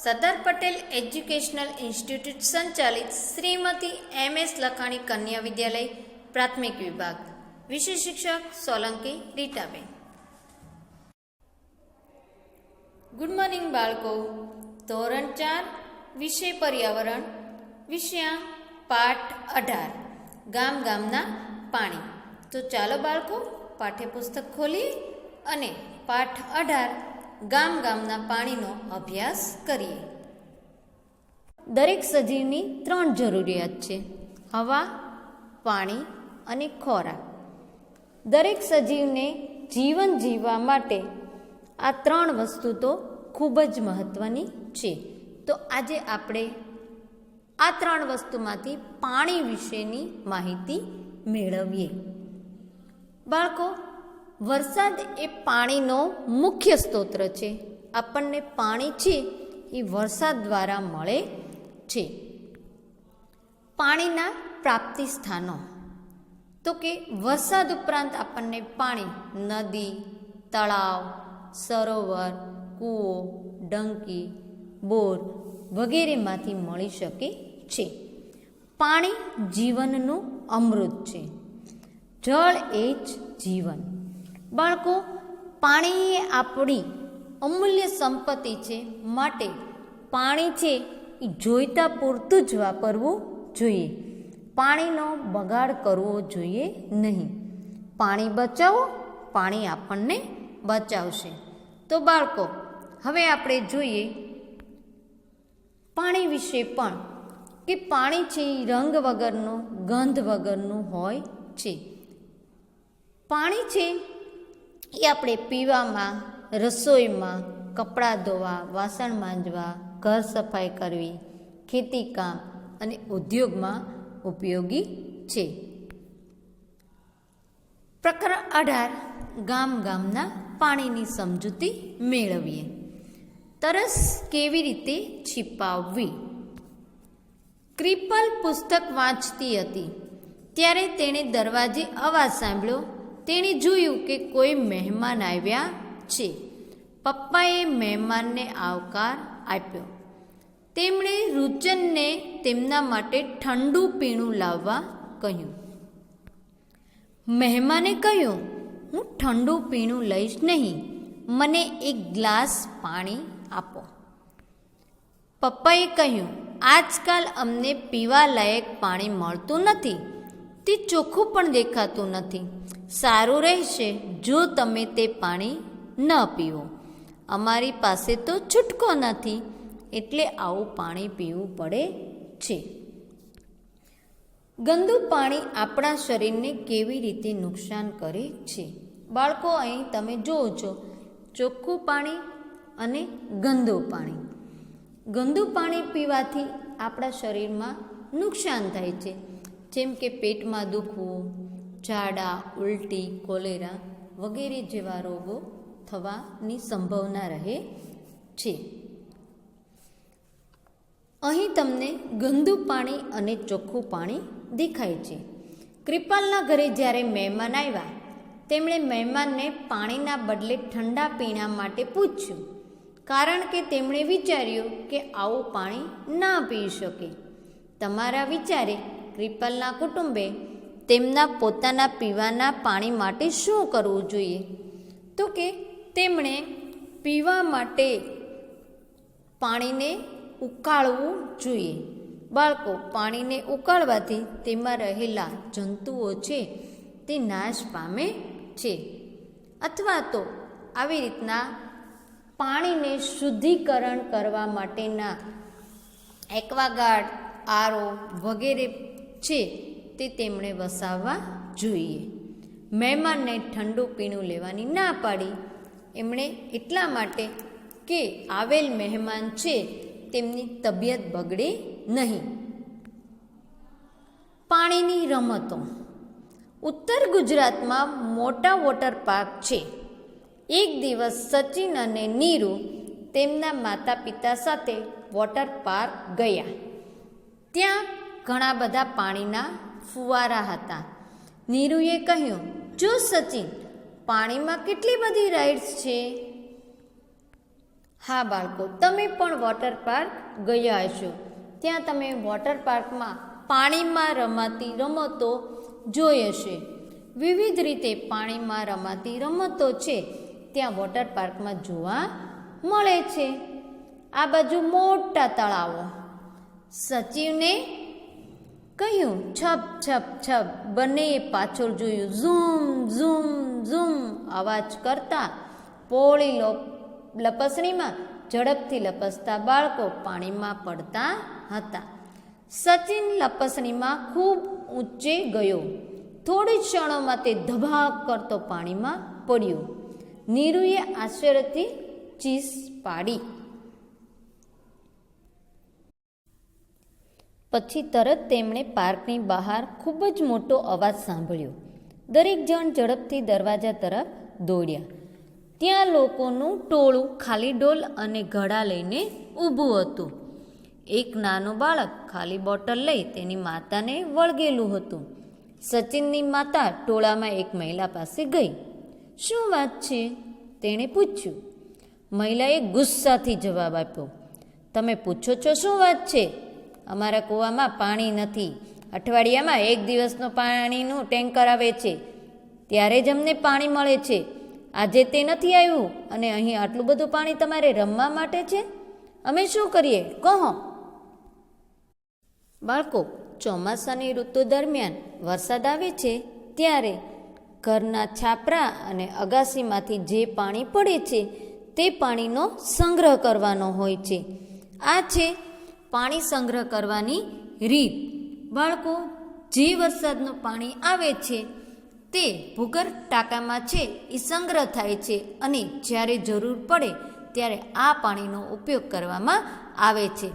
Sardar Patel educational institute સંચાલિત Shrimati M S. લખાણી કન્યા વિદ્યાલય પ્રાથમિક વિભાગ વિષય શિક્ષક સોલંકી રીટાબેન. ગુડ મોર્નિંગ બાળકો. ધોરણ 4 વિષય પર્યાવરણ વિષય પાઠ 18 ગામ ગામના પાણી. તો ચાલો બાળકો પાઠ્યપુસ્તક ખોલી અને પાઠ 18 ગામ ગામના પાણીનો અભ્યાસ કરીએ. દરેક સજીવની 3 જરૂરિયાત છે: હવા, પાણી અને ખોરાક. દરેક સજીવને જીવન જીવવા માટે આ 3 વસ્તુ તો ખૂબ જ મહત્વની છે. તો આજે આપણે આ 3 વસ્તુમાંથી પાણી વિશેની માહિતી મેળવીએ. બાળકો, વરસાદ એ પાણીનો મુખ્ય સ્ત્રોત છે. આપણને પાણી છે એ વરસાદ દ્વારા મળે છે. પાણીના પ્રાપ્તિ સ્થાનો તો કે વરસાદ ઉપરાંત આપણને પાણી નદી, તળાવ, સરોવર, કૂવો, ડંકી, બોર વગેરેમાંથી મળી શકે છે. પાણી જીવનનું અમૃત છે. જળ એ જ જીવન. બાળકો, પાણી એ આપણી અમૂલ્ય સંપત્તિ છે. માટે પાણી છે એ જોઈતા પૂરતું જ વાપરવું જોઈએ. પાણીનો બગાડ કરવો જોઈએ નહીં. પાણી બચાવો, પાણી આપણને બચાવશે. તો બાળકો, હવે આપણે જોઈએ પાણી વિશે પણ કે પાણી છે એ રંગ વગરનું, ગંધ વગરનું હોય છે. પાણી છે એ આપણે પીવામાં, રસોઈમાં, કપડાં ધોવા, વાસણ માંજવા, ઘર સફાઈ કરવી, ખેતીકામ અને ઉદ્યોગમાં ઉપયોગી છે. પ્રકરણ 18 ગામ ગામના પાણીની સમજૂતી મેળવીએ. તરસ કેવી રીતે છીપાવવી. ક્રિપલ પુસ્તક વાંચતી હતી ત્યારે તેણે દરવાજે અવાજ સાંભળ્યો. તેણે જોયું કે કોઈ મહેમાન આવ્યા છે. પપ્પાએ મહેમાનને આવકાર આપ્યો. તેમણે રૂચનને તેમના માટે ઠંડુ પીણું લાવવા કહ્યું. મહેમાને કહ્યું, હું ઠંડુ પીણું લઈશ નહીં, મને એક ગ્લાસ પાણી આપો. પપ્પાએ કહ્યું, આજકાલ અમને પીવા લાયક પાણી મળતું નથી. તે ચોખ્ખું પણ દેખાતું નથી. સારું રહેશે જો તમે તે પાણી ન પીવો. અમારી પાસે તો છૂટકો નથી, એટલે આવું પાણી પીવું પડે છે. ગંદુ પાણી આપણા શરીરને કેવી રીતે નુકસાન કરે છે. બાળકો, અહીં તમે જુઓ છો ચોખ્ખું પાણી અને ગંદુ પાણી. ગંદુ પાણી પીવાથી આપણા શરીરમાં નુકસાન થાય છે. જેમ કે પેટમાં દુખવું, ઝાડા, ઉલટી, કોલેરા વગેરે જેવા રોગો થવાની સંભાવના રહે છે. અહીં તમને ગંદુ પાણી અને ચોખ્ખું પાણી દેખાય છે. કૃપાલના ઘરે જ્યારે મહેમાન આવ્યા, તેમણે મહેમાનને પાણીના બદલે ઠંડા પીણા માટે પૂછ્યું, કારણ કે તેમણે વિચાર્યું કે આવું પાણી ના પી શકે. તમારા વિચારે કૃપાલના કુટુંબે તેમના પોતાના પીવાના પાણી માટે શું કરવું જોઈએ? તો કે તેમણે પીવા માટે પાણીને ઉકાળવું જોઈએ. બાળકો, પાણીને ઉકાળવાથી તેમાં રહેલા જંતુઓ છે તે નાશ પામે છે. અથવા તો આવી રીતના પાણીને શુદ્ધિકરણ કરવા માટેના એક્વાગાર્ડ, આરો વગેરે છે તે તેમણે વસાવવા જોઈએ. મહેમાનને ઠંડુ પીણું લેવાની ના પાડી એમણે એટલા માટે કે આવેલ મહેમાન છે તેમની તબિયત બગડે નહીં. પાણીની રમતો. ઉત્તર ગુજરાતમાં મોટા વોટર પાર્ક છે. એક દિવસ સચિન અને નીરુ તેમના માતા પિતા સાથે વોટર પાર્ક ગયા. ત્યાં ઘણા બધા પાણીના ફુવારા હતા. નીરુએ કહ્યું, જો સચિન, પાણીમાં કેટલી બધી રાઇડ્સ છે. હા બાળકો, તમે પણ વોટર પાર્ક ગયા હશો. ત્યાં તમે વોટર પાર્કમાં પાણીમાં રમાતી રમતો જોઈ હશે. વિવિધ રીતે પાણીમાં રમાતી રમતો છે ત્યાં વોટર પાર્કમાં જોવા મળે છે. આ બાજુ મોટા તળાવો. સચિવને કહ્યું છપ છપ છપ. બંનેએ પાછળ જોયું. ઝૂમ ઝૂમ ઝૂમ અવાજ કરતા પોળી લપસણીમાં ઝડપથી લપસતા બાળકો પાણીમાં પડતા હતા. સચિન લપસણીમાં ખૂબ ઊંચે ગયો. થોડી ક્ષણોમાં તે ધબાક કરતો પાણીમાં પડ્યો. નીરુએ આશ્ચર્યથી ચીસ પાડી. પછી તરત તેમણે પાર્કની બહાર ખૂબ જ મોટો અવાજ સાંભળ્યો. દરેક જણ ઝડપથી દરવાજા તરફ દોડ્યા. ત્યાં લોકોનું ટોળું ખાલી ડોલ અને ઘડા લઈને ઊભું હતું. એક નાનું બાળક ખાલી બોટલ લઈ તેની માતાને વળગેલું હતું. સચિનની માતા ટોળામાં એક મહિલા પાસે ગઈ. શું વાત છે? તેણે પૂછ્યું. મહિલાએ ગુસ્સાથી જવાબ આપ્યો. તમે પૂછો છો શું વાત છે? અમારા કૂવામાં પાણી નથી. અઠવાડિયામાં એક દિવસનું પાણીનું ટેન્કર આવે છે, ત્યારે જ અમને પાણી મળે છે. આજે તે નથી આવ્યું અને અહીં આટલું બધું પાણી તમારે રમવા માટે છે. અમે શું કરીએ કહો? બાળકો, ચોમાસાની ઋતુ દરમિયાન વરસાદ આવે છે ત્યારે ઘરના છાપરા અને અગાસીમાંથી જે પાણી પડે છે તે પાણીનો સંગ્રહ કરવાનો હોય છે. આ છે પાણી સંગ્રહ કરવાની રીત. બાળકો, જે વરસાદનું પાણી આવે છે તે ભૂગર્ભ ટાંકામાં છે એ સંગ્રહ થાય છે અને જ્યારે જરૂર પડે ત્યારે આ પાણીનો ઉપયોગ કરવામાં આવે છે.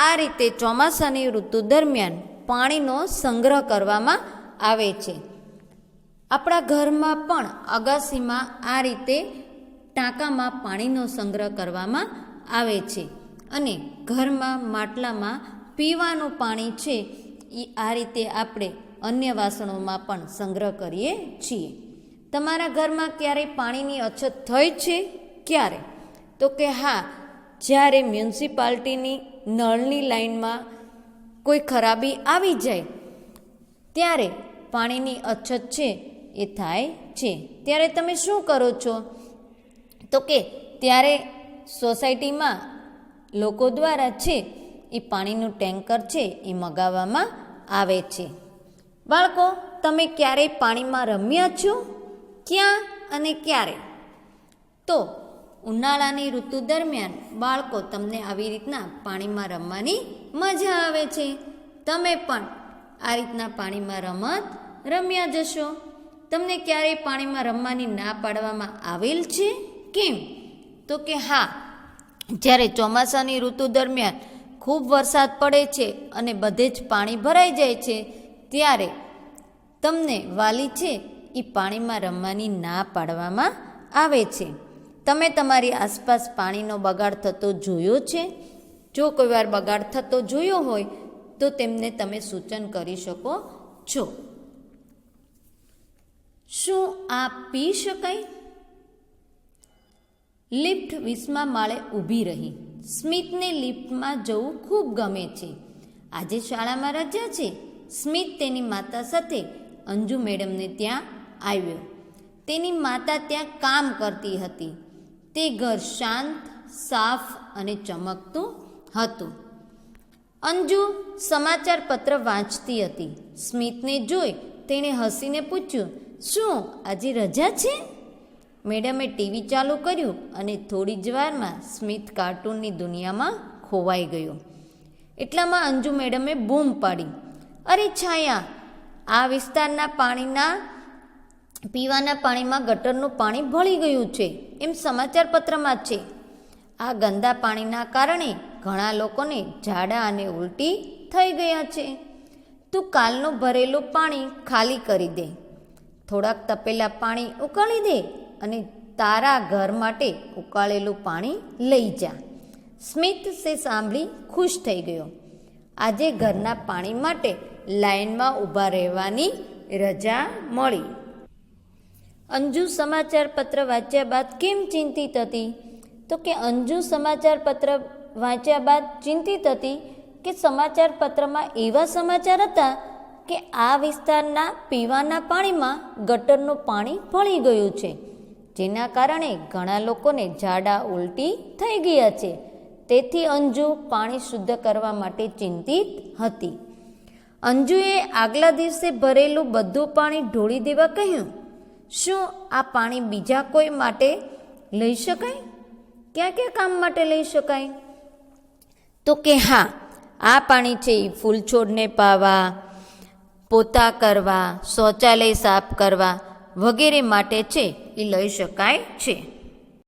આ રીતે ચોમાસાની ઋતુ દરમિયાન પાણીનો સંગ્રહ કરવામાં આવે છે. આપણા ઘરમાં પણ અગાસીમાં આ રીતે ટાંકામાં પાણીનો સંગ્રહ કરવામાં આવે છે અને ઘરમાં માટલામાં પીવાનું પાણી છે એ આ રીતે આપણે અન્ય વાસણોમાં પણ સંગ્રહ કરીએ છીએ. તમારા ઘરમાં ક્યારેય પાણીની અછત થઈ છે? ક્યારે? તો કે હા, જ્યારે મ્યુનિસિપાલિટીની નળની લાઈનમાં કોઈ ખરાબી આવી જાય ત્યારે પાણીની અછત છે એ થાય છે. ત્યારે તમે શું કરો છો? તો કે ત્યારે સોસાયટીમાં લોકો દ્વારા છે એ પાણીનું ટેન્કર છે એ મગાવવામાં આવે છે. બાળકો, તમે ક્યારેય પાણીમાં રમ્યા છો? ક્યાં અને ક્યારે? તો ઉનાળાની ઋતુ દરમિયાન બાળકો તમને આવી રીતના પાણીમાં રમવાની મજા આવે છે. તમે પણ આ રીતના પાણીમાં રમત રમ્યા જશો. તમને ક્યારેય પાણીમાં રમવાની ના પાડવામાં આવેલ છે? કેમ? તો કે હા, જ્યારે ચોમાસાની ઋતુ દરમિયાન ખૂબ વરસાદ પડે છે અને બધે જ પાણી ભરાઈ જાય છે ત્યારે તમને વાલી છે એ પાણીમાં રમવાની ના પાડવામાં આવે છે. તમે તમારી આસપાસ પાણીનો બગાડ થતો જોયો છે? જો કોઈ વાર બગાડ થતો જોયો હોય તો તેમને તમે સૂચન કરી શકો છો. શું આ પી શકાય? લિફ્ટ 20મા માળે ઊભી રહી. સ્મિતને લિફ્ટમાં જવું ખૂબ ગમે છે. આજે શાળામાં રજા છે. સ્મિત તેની માતા સાથે અંજુ મેડમને ત્યાં આવ્યો. તેની માતા ત્યાં કામ કરતી હતી. તે ઘર શાંત, સાફ અને ચમકતું હતું. અંજુ સમાચાર પત્ર વાંચતી હતી. સ્મિતને જોઈ તેણે હસીને પૂછ્યું, શું આજે રજા છે? મેડમે ટીવી ચાલુ કર્યું અને થોડી જ વારમાં સ્મિત કાર્ટૂનની દુનિયામાં ખોવાઈ ગયો. એટલામાં અંજુ મેડમે બૂમ પાડી, અરે છાયા, આ વિસ્તારના પીવાના પાણીમાં ગટરનું પાણી ભળી ગયું છે એમ સમાચાર પત્રમાં છે. આ ગંદા પાણીના કારણે ઘણા લોકોને ઝાડા અને ઉલટી થઈ ગયા છે. તું કાલનું ભરેલું પાણી ખાલી કરી દે. થોડાક તપેલા પાણી ઉકાળી દે અને તારા ઘર માટે ઉકાળેલું પાણી લઈ જા. સ્મિત સે સાંભળી ખુશ થઈ ગયો. આજે ઘરના પાણી માટે લાઈનમાં ઊભા રહેવાની રજા મળી. અંજુ સમાચાર પત્ર વાંચ્યા બાદ કેમ ચિંતિત હતી? તો કે અંજુ સમાચાર પત્ર વાંચ્યા બાદ ચિંતિત હતી કે સમાચાર પત્રમાં એવા સમાચાર હતા કે આ વિસ્તારના પીવાના પાણીમાં ગટરનું પાણી ભળી ગયું છે, જેના કારણે ઘણા લોકોને ઝાડા ઉલટી થઈ ગયા છે. તેથી અંજુ પાણી શુદ્ધ કરવા માટે ચિંતિત હતી. અંજુએ આગલા દિવસે ભરેલું બધું પાણી ઢોળી દેવા કહ્યું. શું આ પાણી બીજા કોઈ માટે લઈ શકાય? ક્યાં ક્યાં કામ માટે લઈ શકાય? તો કે હા, આ પાણી છે એ ફૂલ છોડને પાવા, પોતા કરવા, શૌચાલય સાફ કરવા વગેરે માટે છે એ લઈ શકાય છે.